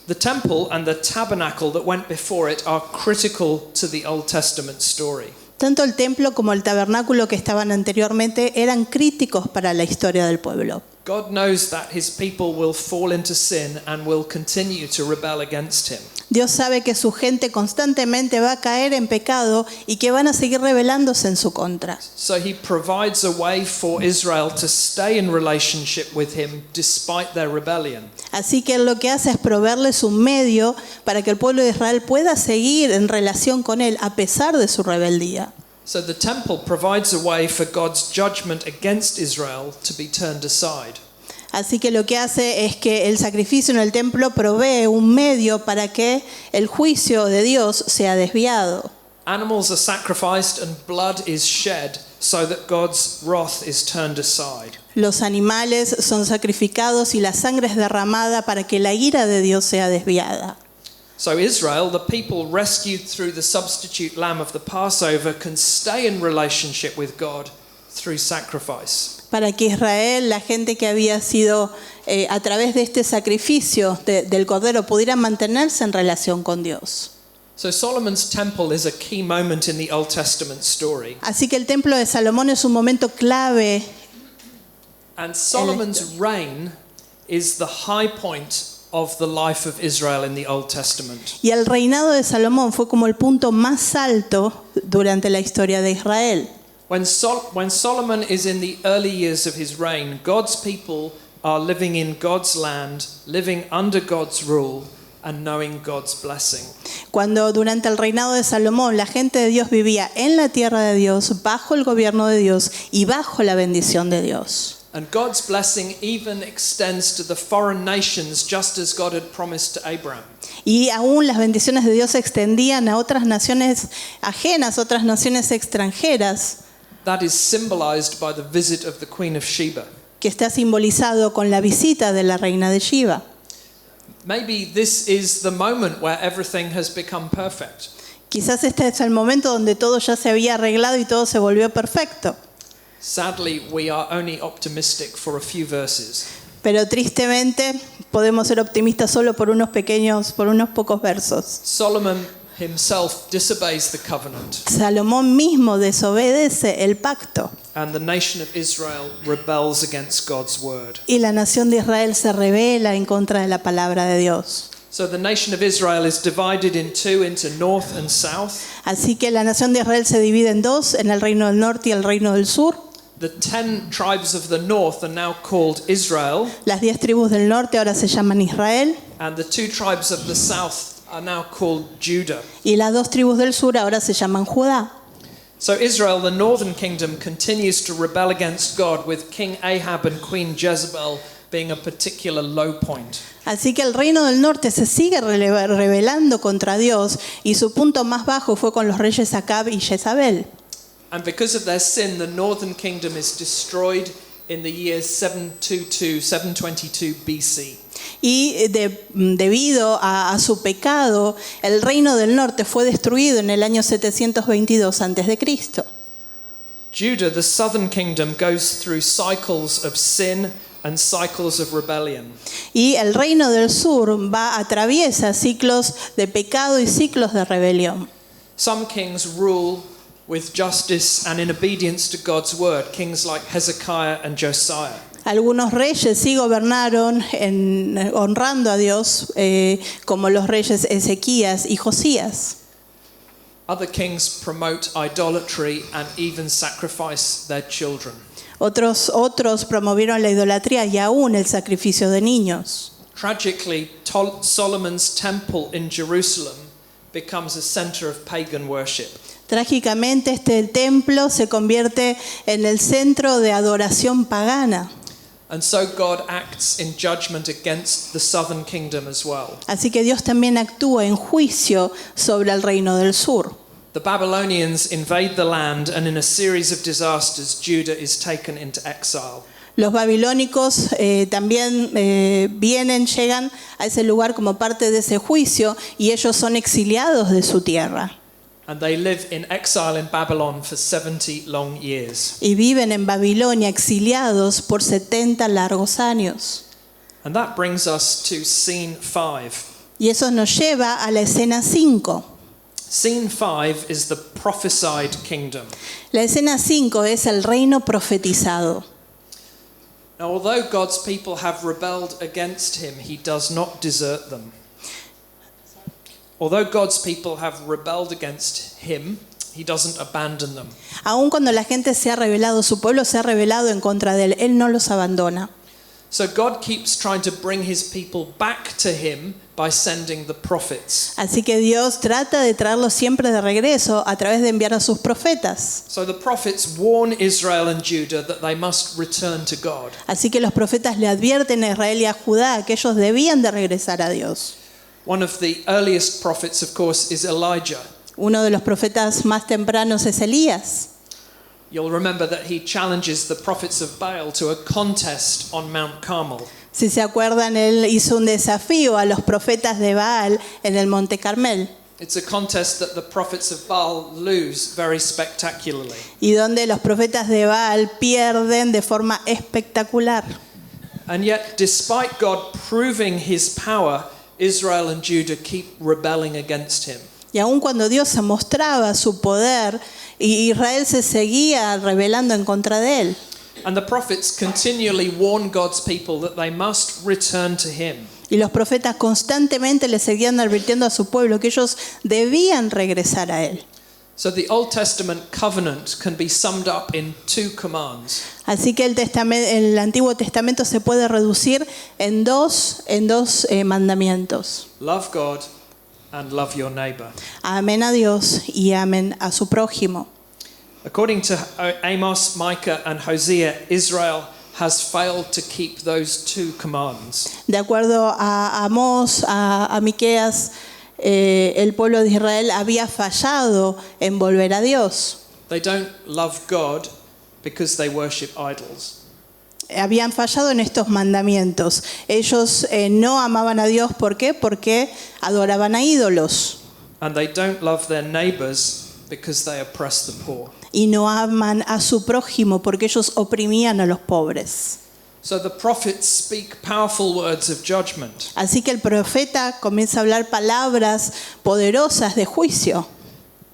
The temple and the tabernacle that went before it are critical to the Old Testament story. Tanto el templo como el tabernáculo que estaban anteriormente eran críticos para la historia del pueblo. God knows that his people will fall into sin and will continue to rebel against him. Dios sabe que su gente constantemente va a caer en pecado y que van a seguir rebelándose en su contra. So he provides a way for Israel to stay in relationship with him despite their rebellion. Así que lo que hace es proveerles un medio para que el pueblo de Israel pueda seguir en relación con él a pesar de su rebeldía. So the temple provides a way for God's judgment against Israel to be turned aside. Así que lo que hace es que el sacrificio en el templo provee un medio para que el juicio de Dios sea desviado. Animals are sacrificed and blood is shed so that God's wrath is turned aside. Los animales son sacrificados y la sangre es derramada para que la ira de Dios sea desviada. So Israel, the people rescued through the substitute lamb of the Passover, can stay in relationship with God through sacrifice. Para que Israel, la gente que había sido a través de este sacrificio del Cordero, pudiera mantenerse en relación con Dios. So Solomon's temple is a key moment in the Old Testament story. Así que el templo de Salomón es un momento clave. And Solomon's reign is the high point of the life of Israel in the Old Testament. Y el reinado de Salomón fue como el punto más alto durante la historia de Israel. When Solomon is in the early years of his reign, God's people are living in God's land, living under God's rule, and knowing God's blessing. Cuando durante el reinado de Salomón la gente de Dios vivía en la tierra de Dios, bajo el gobierno de Dios y bajo la bendición de Dios. And God's blessing even extends to the foreign nations, just as God had promised to Abraham. Y aún las bendiciones de Dios se extendían a otras naciones ajenas, otras naciones extranjeras. That is symbolized by the visit of the Queen of Sheba. Que está simbolizado con la visita de la reina de Sheba. Maybe this is the moment where everything has become perfect. Quizás este es el momento donde todo ya se había arreglado y todo se volvió perfecto. Sadly, we are only optimistic for a few verses. Pero tristemente podemos ser optimistas solo por unos pocos versos. Solomon himself disobeys the covenant. Salomón mismo desobedece el pacto. And the nation of Israel rebels against God's word. Y la nación de Israel se rebela en contra de la palabra de Dios. So the nation of Israel is divided in two, into north and south. Así que la nación de Israel se divide en dos, en el reino del norte y el reino del sur. The 10 tribes of the north are now called Israel. Las 10 tribus del norte ahora se llaman Israel. And the 2 tribes of the south are now called Judah. Y las 2 tribus del sur ahora se llaman Judá. So Israel, the northern kingdom, continues to rebel against God, with King Ahab and Queen Jezebel being a particular low point. Así que el reino del norte se sigue rebelando contra Dios y su punto más bajo fue con los reyes Acab y Jezabel. And because of their sin, the northern kingdom is destroyed in the years 722 BC. Y debido a su pecado, el reino del norte fue destruido en el año 722 a.C. Judah, the southern kingdom, goes through cycles of sin and cycles of rebellion. Y el reino del sur atraviesa ciclos de pecado y ciclos de rebelión. Some kings rule with justice and in obedience to God's word, kings like Hezekiah and Josiah. Algunos reyes sí gobernaron honrando a Dios, como los reyes Ezequías y Josías. Other kings promote idolatry and even sacrifice their children. Otros promovieron la idolatría y aún el sacrificio de niños. Tragically, Solomon's temple in Jerusalem becomes a center of pagan worship. Trágicamente, este templo se convierte en el centro de adoración pagana. And so God acts in judgment against the southern kingdom as well. Así que Dios también actúa en juicio sobre el reino del sur. The Babylonians invade the land, and in a series of disasters, Judah is taken into exile. Los babilónicos también llegan a ese lugar como parte de ese juicio, y ellos son exiliados de su tierra. And they live in exile in Babylon for 70 long years. Y viven en Babilonia exiliados por 70 largos años. And that brings us to scene 5. Y eso nos lleva a la escena 5. Scene 5 is the prophesied kingdom. La escena 5 es el reino profetizado. Now, although God's people have rebelled against him, he does not desert them. Although God's people have rebelled against him, he doesn't abandon them. Aun cuando la gente se ha rebelado, su pueblo se ha rebelado en contra de él no los abandona. So God keeps trying to bring his people back to him by sending the prophets. Así que Dios trata de traerlos siempre de regreso a través de enviar a sus profetas. So the prophets warn Israel and Judah that they must return to God. Así que los profetas le advierten a Israel y a Judá que ellos debían de regresar a Dios. One of the earliest prophets, of course, is Elijah. Uno de los profetas más tempranos es Elías. You'll remember that he challenges the prophets of Baal to a contest on Mount Carmel. Si se acuerdan, él hizo un desafío a los profetas de Baal en el Monte Carmel. It's a contest that the prophets of Baal lose very spectacularly. Y donde los profetas de Baal pierden de forma espectacular. And yet, despite God proving his power, Israel and Judah keep rebelling against him. Y aun cuando Dios se mostraba su poder, Israel se seguía rebelando en contra de él. And the prophets continually warn God's people that they must return to him. Y los profetas constantemente le seguían advirtiendo a su pueblo que ellos debían regresar a él. So the Old Testament covenant can be summed up in 2 commands. Así que el Antiguo Testamento se puede reducir en dos mandamientos. Love God and love your neighbor. Amen a Dios y amen a su prójimo. According to Amos, Micah and Hosea, Israel has failed to keep those 2 commands. De acuerdo a Amós, a Miqueas, el pueblo de Israel había fallado en volver a Dios. They don't love God because they worship idols. Habían fallado en estos mandamientos. Ellos no amaban a Dios, ¿por qué? Porque adoraban a ídolos. And they don't love their neighbors because they oppress the poor. Y no aman a su prójimo porque ellos oprimían a los pobres. So the prophets speak powerful words of judgment. Así que el profeta comienza a hablar palabras poderosas de juicio.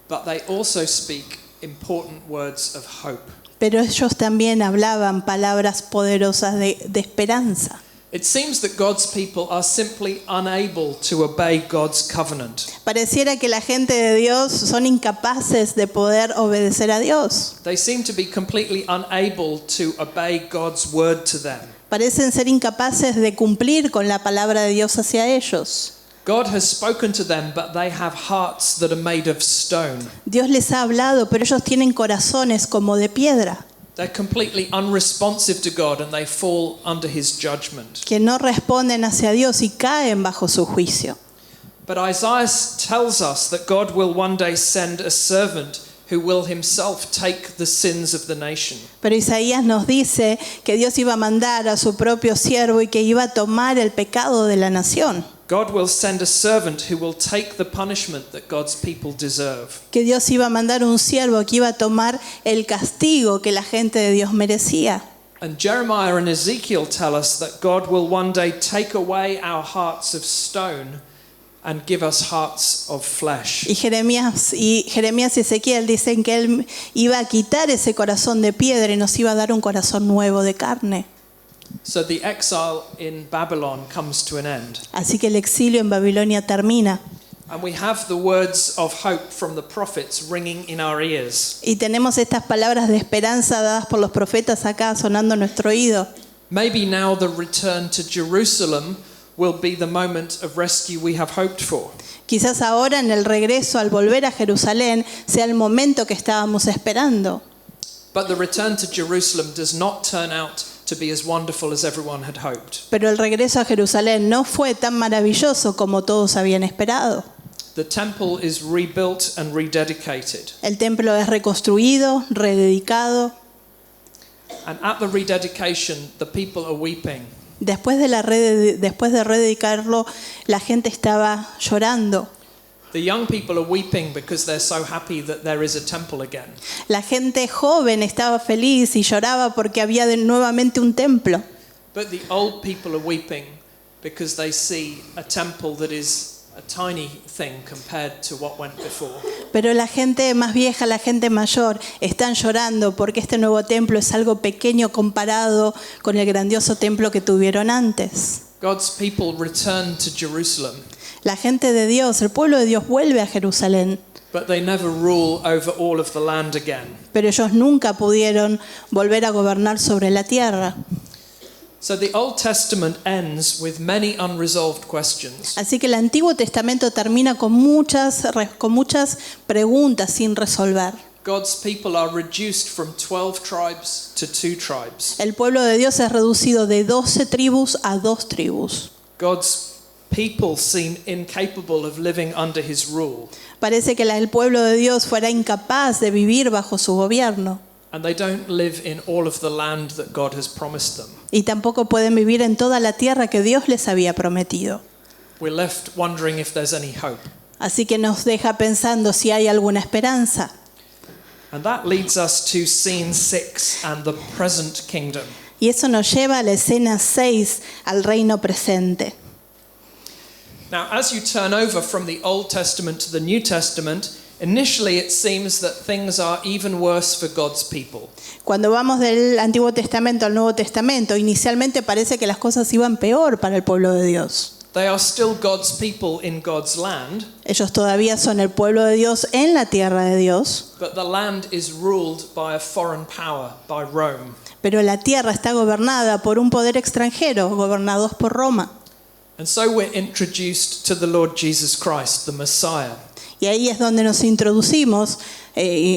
But they also speak important words of hope. Pero ellos también hablaban palabras poderosas de esperanza. It seems that God's people are simply unable to obey God's covenant. Pareciera que la gente de Dios son incapaces de poder obedecer a Dios. They seem to be completely unable to obey God's word to them. Parecen ser incapaces de cumplir con la palabra de Dios hacia ellos. God has spoken to them, but they have hearts that are made of stone. Dios les ha hablado, pero ellos tienen corazones como de piedra, They're completely unresponsive to God and they fall under his judgment. que no responden hacia Dios y caen bajo su juicio. But Isaiah tells us that God will one day send a servant who will himself take the sins of the nation. Pero Isaías nos dice que Dios iba a mandar a su propio siervo y que iba a tomar el pecado de la nación. God will send a servant who will take the punishment that God's people deserve. Que Dios iba a mandar un siervo que iba a tomar el castigo que la gente de Dios merecía. And Jeremiah and Ezekiel tell us that God will one day take away our hearts of stone and give us hearts of flesh. Y Jeremías y Ezequiel dicen que Él iba a quitar ese corazón de piedra y nos iba a dar un corazón nuevo de carne. So the exile in Babylon comes to an end. Así que el exilio en Babilonia termina. And we have the words of hope from the prophets ringing in our ears. Y tenemos estas palabras de esperanza dadas por los profetas acá sonando en nuestro oído. Maybe now the return to Jerusalem will be the moment of rescue we have hoped for. Quizás ahora en el regreso al volver a Jerusalén sea el momento que estábamos esperando. But the return to Jerusalem does not turn out to be as wonderful as everyone had hoped. Pero el regreso a Jerusalén no fue tan maravilloso como todos habían esperado. The temple is rebuilt and rededicated. El templo es reconstruido, rededicado. And at the rededication, the people are weeping. Después de rededicarlo, la gente estaba llorando. The young people are weeping because they're so happy that there is a temple again. La gente joven estaba feliz y lloraba porque había nuevamente un templo. But the old people are weeping because they see a temple that is a tiny thing compared to what went before. Pero la gente más vieja, la gente mayor, están llorando porque este nuevo templo es algo pequeño comparado con el grandioso templo que tuvieron antes. God's people return to Jerusalem, La gente de Dios, el pueblo de Dios vuelve a Jerusalén, but they never rule over all of the land again. pero ellos nunca pudieron volver a gobernar sobre la tierra. So the Old Testament ends with many unresolved questions. Así que el Antiguo Testamento termina con muchas preguntas sin resolver. God's people are reduced from 12 tribes to 2 tribes. El pueblo de Dios es reducido de 12 tribus a 2 tribus. God's people seem incapable of living under his rule. Parece que el pueblo de Dios fuera incapaz de vivir bajo su gobierno. And they don't live in all of the land that God has promised them. Y tampoco pueden vivir en toda la tierra que Dios les había prometido. We're left wondering if there's any hope. Así que nos deja pensando si hay alguna esperanza. And that leads us to scene 6 and the present kingdom. Y eso nos lleva a la escena 6, al reino presente. Now, as you turn over from the Old Testament to the New Testament, initially it seems that things are even worse for God's people. Cuando vamos del Antiguo Testamento al Nuevo Testamento, inicialmente parece que las cosas iban peor para el pueblo de Dios. They are still God's people in God's land, Ellos todavía son el pueblo de Dios en la tierra de Dios, but the land is ruled by a foreign power, by Rome. pero la tierra está gobernada por un poder extranjero, gobernados por Roma. And so we're introduced to the Lord Jesus Christ, the Messiah. Y ahí es donde nos introducimos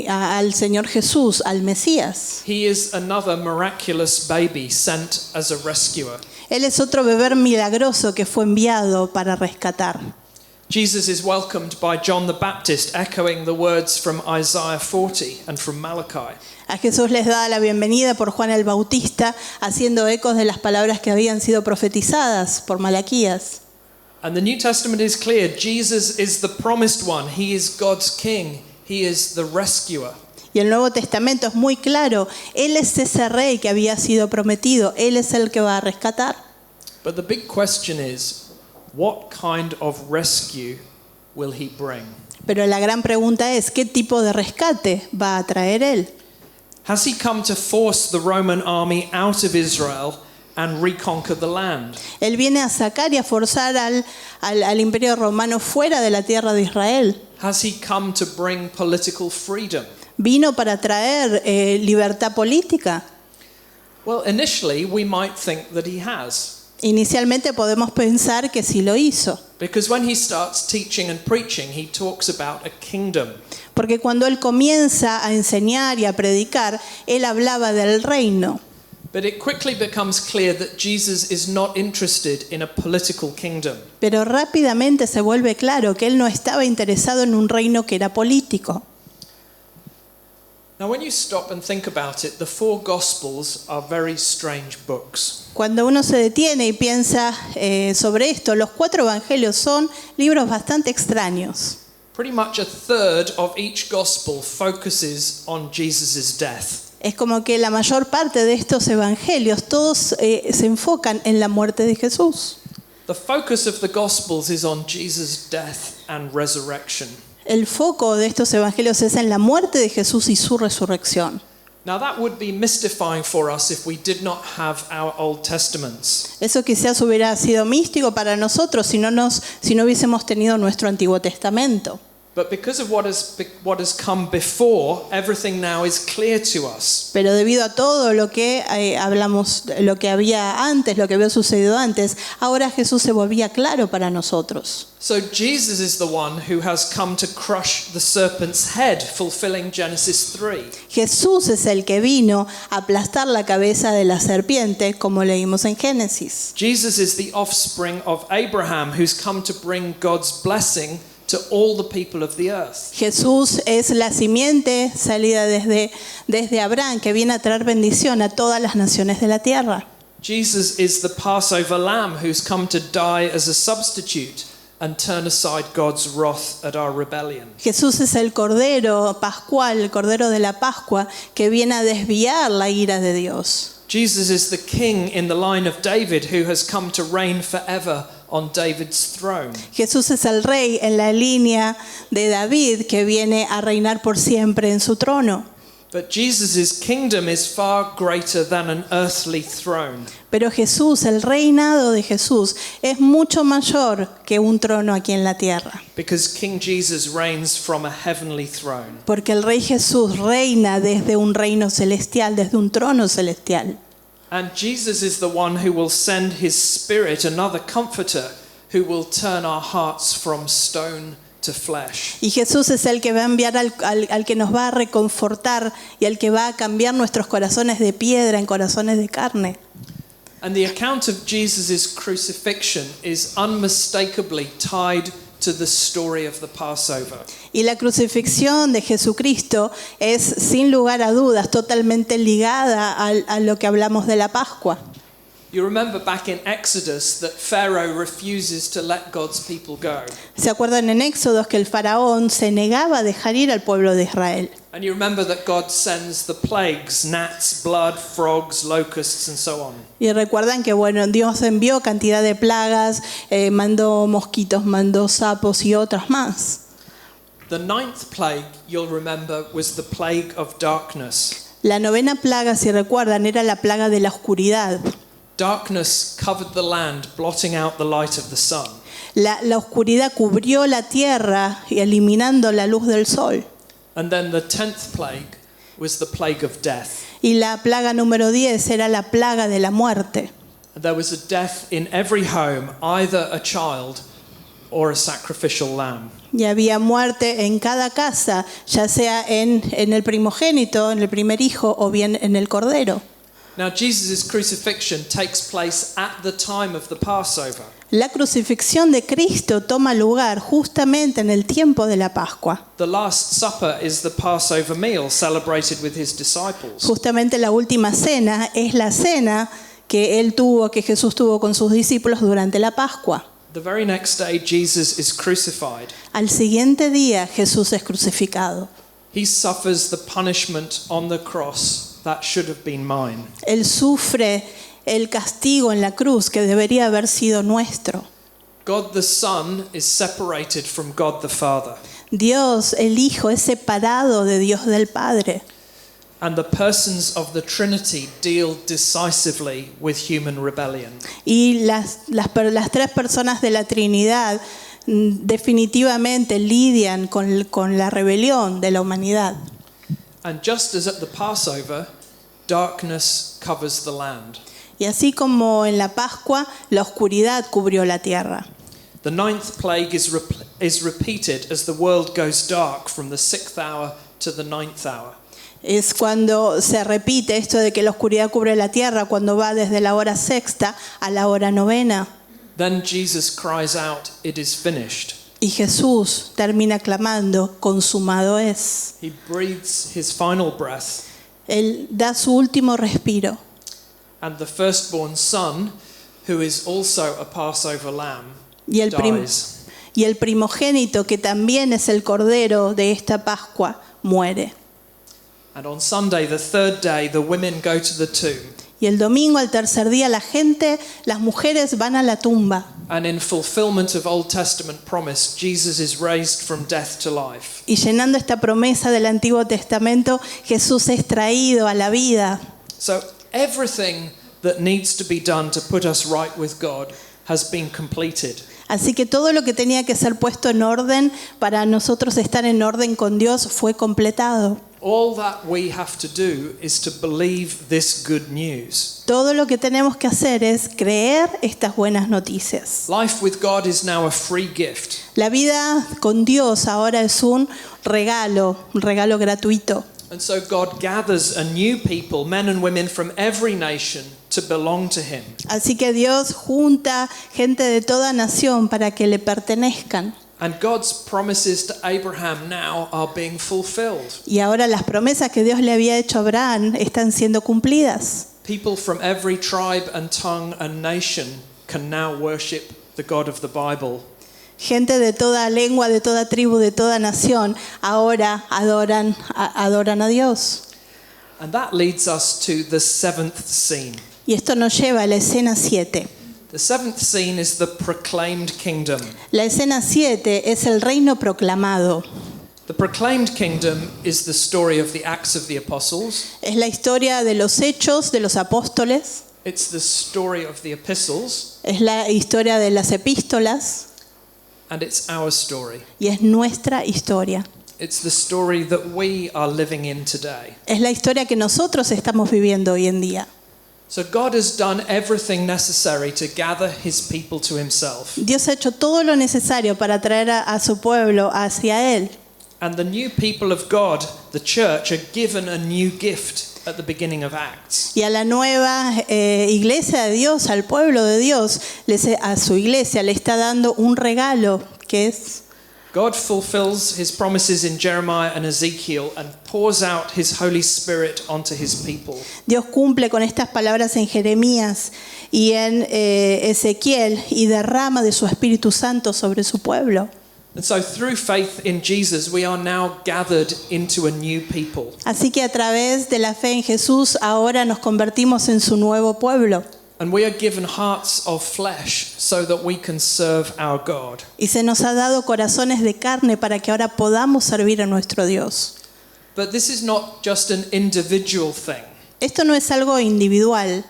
al Señor Jesús, al Mesías. He is another miraculous baby sent as a rescuer. Él es otro bebé milagroso que fue enviado para rescatar. Jesus is welcomed by John the Baptist, echoing the words from Isaiah 40 and from Malachi. A Jesús les da la bienvenida por Juan el Bautista, haciendo ecos de las palabras que habían sido profetizadas por Malaquías. And the New Testament is clear. Jesus is the promised one. He is God's king. He is the rescuer. Y el Nuevo Testamento es muy claro. Él es ese rey que había sido prometido. Él es el que va a rescatar. But the big question is, what kind of rescue will he bring? Pero la gran pregunta es, ¿qué tipo de rescate va a traer él? Has he come to force the Roman army out of Israel and reconquer the land? Él viene a sacar y a forzar al imperio romano fuera de la tierra de Israel. Has he come to bring political freedom? Vino para traer libertad política. Well, initially we might think that he has. Inicialmente podemos pensar que sí lo hizo. Because when he starts teaching and preaching, he talks about a kingdom. Porque cuando él comienza a enseñar y a predicar, él hablaba del reino. But it quickly becomes clear that Jesus is not interested in a political kingdom. Pero rápidamente se vuelve claro que él no estaba interesado en un reino que era político. Now, when you stop and think about it, the four Gospels are very strange books. Cuando uno se detiene y piensa sobre esto, los 4 evangelios son libros bastante extraños. Pretty much a third of each Gospel focuses on Jesus' death. Es como que la mayor parte de estos evangelios, todos se enfocan en la muerte de Jesús. The focus of the Gospels is on Jesus' death and resurrection. El foco de estos evangelios es en la muerte de Jesús y su resurrección. Now that would be mystifying for us if we did not have our Old Testaments. Eso quizás hubiera sido místico para nosotros si no hubiésemos tenido nuestro Antiguo Testamento. But because of what has come before, everything now is clear to us. Pero debido a todo lo que hablamos, lo que había antes, lo que había sucedido antes, ahora Jesús se volvía claro para nosotros. So Jesus is the one who has come to crush the serpent's head, fulfilling Genesis 3. Jesús es el que vino a aplastar la cabeza de la serpiente, como leímos en Génesis. Jesus is the offspring of Abraham, who's come to bring God's blessing to all the people of the earth. Jesús es la simiente salida desde Abraham, que viene a traer bendición a todas las naciones de la tierra. Jesus is the Passover lamb who's come to die as a substitute and turn aside God's wrath at our rebellion. Jesús es el Cordero Pascual, el Cordero de la Pascua, que viene a desviar la ira de Dios. Jesus is the king in the line of David who has come to reign forever on David's throne. Jesús es el rey en la línea de David, que viene a reinar por siempre en su trono. But Jesus' kingdom is far greater than an earthly throne. Pero Jesús, el reinado de Jesús, es mucho mayor que un trono aquí en la tierra. Because King Jesus reigns from a heavenly throne. Porque el Rey Jesús reina desde un reino celestial, desde un trono celestial. And Jesus is the one who will send his Spirit, another comforter, who will turn our hearts from stone to flesh. Y Jesús es el que va a enviar al que nos va a reconfortar y al que va a cambiar nuestros corazones de piedra en corazones de carne. And the account of Jesus' crucifixion is unmistakably tied to the story of the Passover. Y la crucifixión de Jesucristo es, sin lugar a dudas, totalmente ligada a lo que hablamos de la Pascua. You remember back in Exodus that Pharaoh refuses to let God's people go. ¿Se acuerdan en Éxodos que el faraón se negaba a dejar ir al pueblo de Israel? And you remember that God sends the plagues, gnats, blood, frogs, locusts, and so on. Y recuerdan que Dios envió cantidad de plagas, mandó mosquitos, mandó sapos y otras más. The 9th plague, you'll remember, was the plague of darkness. La 9ª plaga, si recuerdan, era la plaga de la oscuridad. Darkness covered the land, blotting out the light of the sun. La oscuridad cubrió la tierra, eliminando la luz del sol. And then the 10th plague was the plague of death. Y la plaga número 10 era la plaga de la muerte. There was a death in every home, either a child or a sacrificial lamb. Y había muerte en cada casa, ya sea en el primogénito, en el primer hijo, o bien en el cordero. Now Jesus' crucifixion takes place at the time of the Passover. La crucifixión de Cristo toma lugar justamente en el tiempo de la Pascua. The Last Supper is the Passover meal celebrated with his disciples. Justamente la última cena es la cena que Jesús tuvo con sus discípulos durante la Pascua. The very next day Jesus is crucified. Al siguiente día Jesús es crucificado. He suffers the punishment on the cross that should have been mine. Él sufre el castigo en la cruz que debería haber sido nuestro. God the Son is separated from God the Father. Dios, el Hijo, es separado de Dios del Padre. And the persons of the Trinity deal decisively with human rebellion. Y las 3 personas de la Trinidad definitivamente lidian con la rebelión de la humanidad. And just as at the Passover, darkness covers the land. Y así como en la Pascua, la oscuridad cubrió la tierra. The 9th plague is repeated as the world goes dark from the 6th hour to the 9th hour. Es cuando se repite esto de que la oscuridad cubre la tierra, cuando va desde la hora 6ª a la hora 9ª. Then Jesus cries out, "It is finished." Y Jesús termina clamando, consumado es. He breathes his final breath, Él da su último respiro. and the firstborn son, who is also a Passover lamb, Y el, dies. y el primogénito, que también es el cordero de esta Pascua, muere. And on Sunday, the third day, the women go to the tomb. Y el domingo, al tercer día, las mujeres van a la tumba. And in fulfillment of Old Testament promise, Jesus is raised from death to life. Y llenando esta promesa del Antiguo Testamento, Jesús es traído a la vida. So everything that needs to be done to put us right with God has been completed. Así que todo lo que tenía que ser puesto en orden para nosotros estar en orden con Dios fue completado. All that we have to do is to believe this good news. Todo lo que tenemos que hacer es creer estas buenas noticias. Life with God is now a free gift. La vida con Dios ahora es un regalo gratuito. And so God gathers a new people, men and women from every nation, to belong to Him. Así que Dios junta gente de toda nación para que le pertenezcan. And God's promises to Abraham now are being fulfilled. Y ahora las promesas que Dios le había hecho a Abraham están siendo cumplidas. People from every tribe and tongue and nation can now worship the God of the Bible. Gente de toda lengua, de toda tribu, de toda nación, ahora adoran a Dios. And that leads us to the seventh scene. Y esto nos lleva a la escena 7. The seventh scene is the proclaimed kingdom. La escena 7 es el reino proclamado. The proclaimed kingdom is the story of the Acts of the Apostles. Es la historia de los hechos de los apóstoles. It's the story of the epistles. Es la historia de las epístolas. And it's our story. Y es nuestra historia. It's the story that we are living in today. Es la historia que nosotros estamos viviendo hoy en día. So God has done everything necessary to gather his people to himself. Dios ha hecho todo lo necesario para traer a su pueblo hacia Él. And the new people of God, the church, are given a new gift at the beginning of Acts. Y a la nueva iglesia de Dios, al pueblo de Dios, a su iglesia le está dando un regalo que es... God fulfills his promises in Jeremiah and Ezekiel and pours out his Holy Spirit onto his people. Dios cumple con estas palabras en Jeremías y en Ezequiel y derrama de su Espíritu Santo sobre su pueblo. And so through faith in Jesus, we are now gathered into a new people. Así que a través de la fe en Jesús ahora nos convertimos en su nuevo pueblo. And we are given hearts of flesh so that we can serve our God. Y se nos ha dado corazones de carne para que ahora podamos servir a nuestro Dios. But this is not just an individual thing. Esto no es algo individual.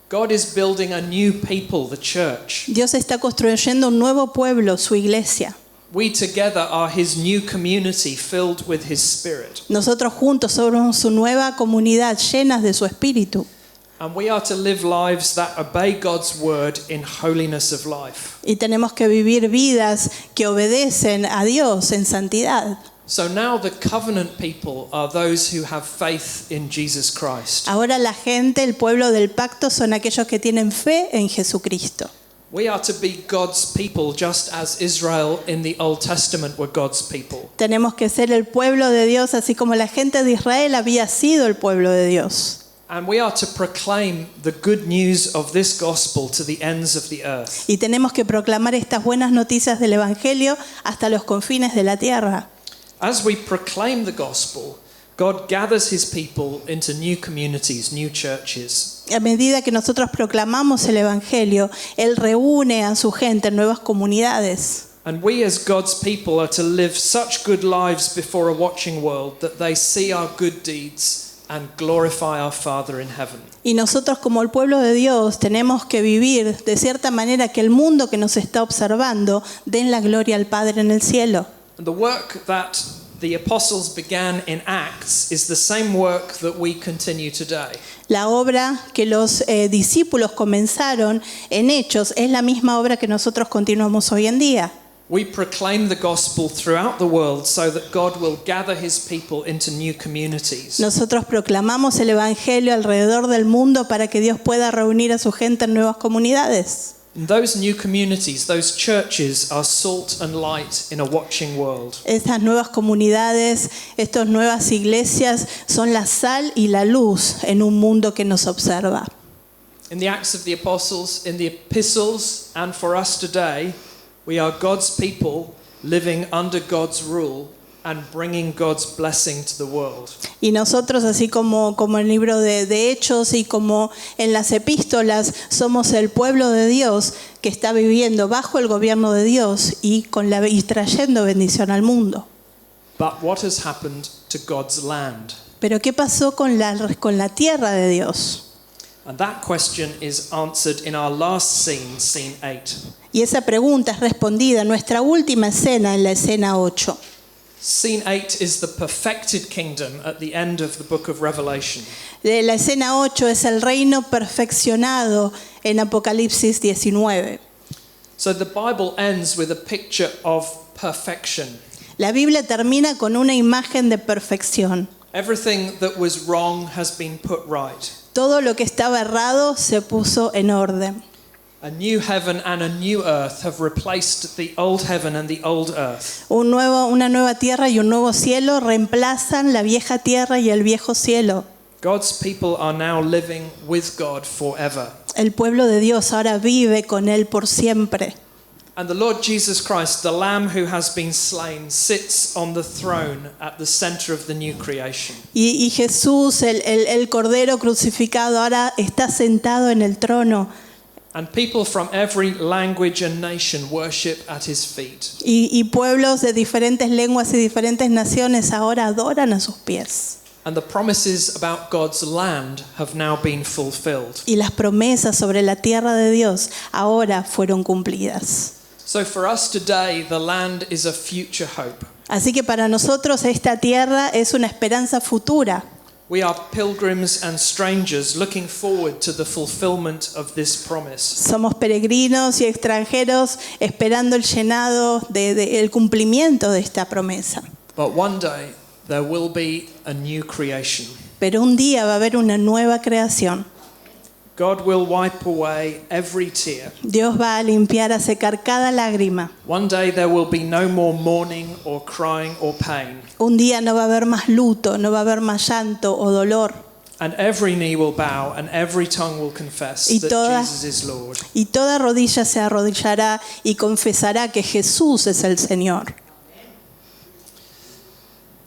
God is building a new people, the church. Dios está construyendo un nuevo pueblo, su iglesia. We together are his new community filled with his spirit. Nosotros juntos somos su nueva comunidad llenas de su espíritu. And we are to live lives that obey God's word in holiness of life. Y tenemos que vivir vidas que obedecen a Dios en santidad. So now the covenant people are those who have faith in Jesus Christ. Ahora la gente, el pueblo del pacto, son aquellos que tienen fe en Jesucristo. We are to be God's people just as Israel in the Old Testament were God's people. Tenemos que ser el pueblo de Dios, así como la gente de Israel había sido el pueblo de Dios. And we are to proclaim the good news of this gospel to the ends of the earth. Y tenemos que proclamar estas buenas noticias del Evangelio hasta los confines de la tierra. As we proclaim the gospel, God gathers his people into new communities, new churches. A medida que nosotros proclamamos el Evangelio, Él reúne a su gente en nuevas comunidades. And we as God's people are to live such good lives before a watching world that they see our good deeds and glorify our Father in heaven. Y nosotros como el pueblo de Dios tenemos que vivir de cierta manera que el mundo que nos está observando den la gloria al Padre en el cielo. And the work that the apostles began in Acts is the same work that we continue today. La obra que los discípulos comenzaron en Hechos es la misma obra que nosotros continuamos hoy en día. We proclaim the gospel throughout the world so that God will gather his people into new communities. Nosotros proclamamos el Evangelio alrededor del mundo para que Dios pueda reunir a su gente en nuevas comunidades. And those new communities, those churches, are salt and light in a watching world. Estas nuevas comunidades, estas nuevas iglesias son la sal y la luz en un mundo que nos observa. In the Acts of the Apostles, in the epistles, and for us today, we are God's people living under God's rule and bringing God's blessing to the world. Y nosotros, así como en el libro de Hechos y como en las epístolas, somos el pueblo de Dios que está viviendo bajo el gobierno de Dios y trayendo bendición al mundo. But what has happened to God's land? Pero ¿qué pasó con la tierra de Dios? And that question is answered in our last scene, scene 8. Y esa pregunta es respondida en nuestra última escena, en la escena 8. Scene 8 is the perfected kingdom at the end of the book of Revelation. La escena 8 es el reino perfeccionado en Apocalipsis 19. So the Bible ends with a picture of perfection. La Biblia termina con una imagen de perfección. Everything that was wrong has been put right. Todo lo que estaba errado se puso en orden. A new heaven and a new earth have replaced the old heaven and the old earth. Una nueva tierra y un nuevo cielo reemplazan la vieja tierra y el viejo cielo. God's people are now living with God forever. El pueblo de Dios ahora vive con Él por siempre. And the Lord Jesus Christ, the Lamb who has been slain, sits on the throne at the center of the new creation. Y Jesús, el Cordero crucificado, ahora está sentado en el trono. And people from every language and nation worship at his feet. Y pueblos de diferentes lenguas y diferentes naciones ahora adoran a sus pies. And the promises about God's land have now been fulfilled. Y las promesas sobre la tierra de Dios ahora fueron cumplidas. So for us today, the land is a future hope. Así que para nosotros esta tierra es una esperanza futura. We are pilgrims and strangers looking forward to the fulfillment of this promise. Somos peregrinos y extranjeros esperando el llenado el cumplimiento de esta promesa. But one day there will be a new creation. Pero un día va a haber una nueva creación. God will wipe away every tear. Dios va a limpiar, a secar cada lágrima. One day there will be no more mourning or crying or pain. Un día no va a haber más luto, no va a haber más llanto o dolor. And every knee will bow and every tongue will confess that Jesus is Lord. Y toda rodilla se arrodillará y confesará que Jesús es el Señor.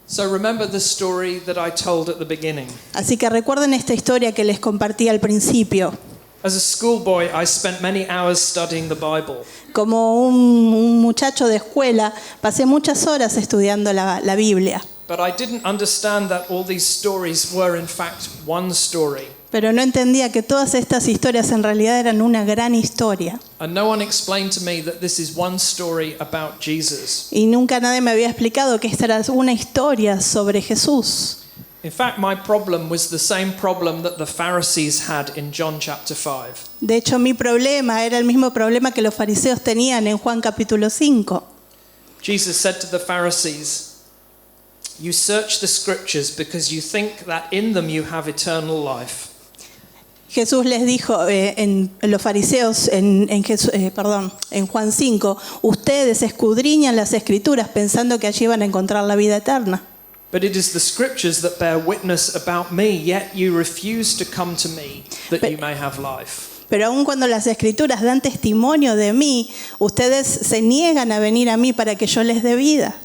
So remember the story that I told at the beginning. Así que recuerden esta historia que les compartí al principio. As a schoolboy, I spent many hours studying the Bible. Como un muchacho de escuela, pasé muchas horas estudiando la Biblia. But I didn't understand that all these stories were in fact one story. Pero no entendía que todas estas historias en realidad eran una gran historia. And no one explained to me that this is one story about Jesus. Y nunca nadie me había explicado que esta era una historia sobre Jesús. In fact, my problem was the same problem that the Pharisees had in John chapter 5. De hecho, mi problema era el mismo problema que los fariseos tenían en Juan capítulo 5. Jesus said to the Pharisees, "You search the scriptures because you think that in them you have eternal life." Jesús les dijo en los fariseos en Juan 5, ustedes escudriñan las escrituras pensando que allí van a encontrar la vida eterna. But it is the scriptures that bear witness about me, yet you refuse to come to me that you may have life. Pero aun cuando las escrituras dan testimonio de mí, ustedes se niegan a venir a mí para que yo les dé vida.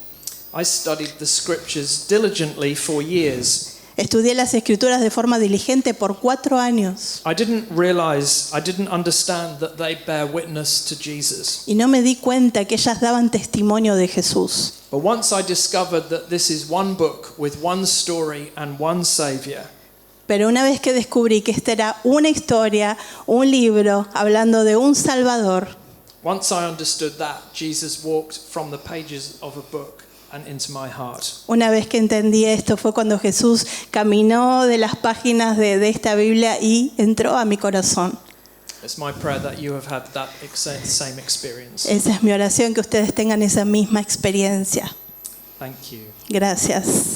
I studied the scriptures diligently for years. Estudié las escrituras de forma diligente por 4 años. I didn't understand that they bear witness to Jesus. Y no me di cuenta que ellas daban testimonio de Jesús. But once I discovered that this is one book with one story and one Savior, Pero una vez que descubrí que esta era una historia, un libro hablando de un Salvador, once I understood that, Jesus walked from the pages of a book and into my heart. una vez que entendí esto fue cuando Jesús caminó de las páginas de esta Biblia y entró a mi corazón. It's my prayer that you have had that same experience. Esa es mi oración, que ustedes tengan esa misma experiencia. Thank you. Gracias.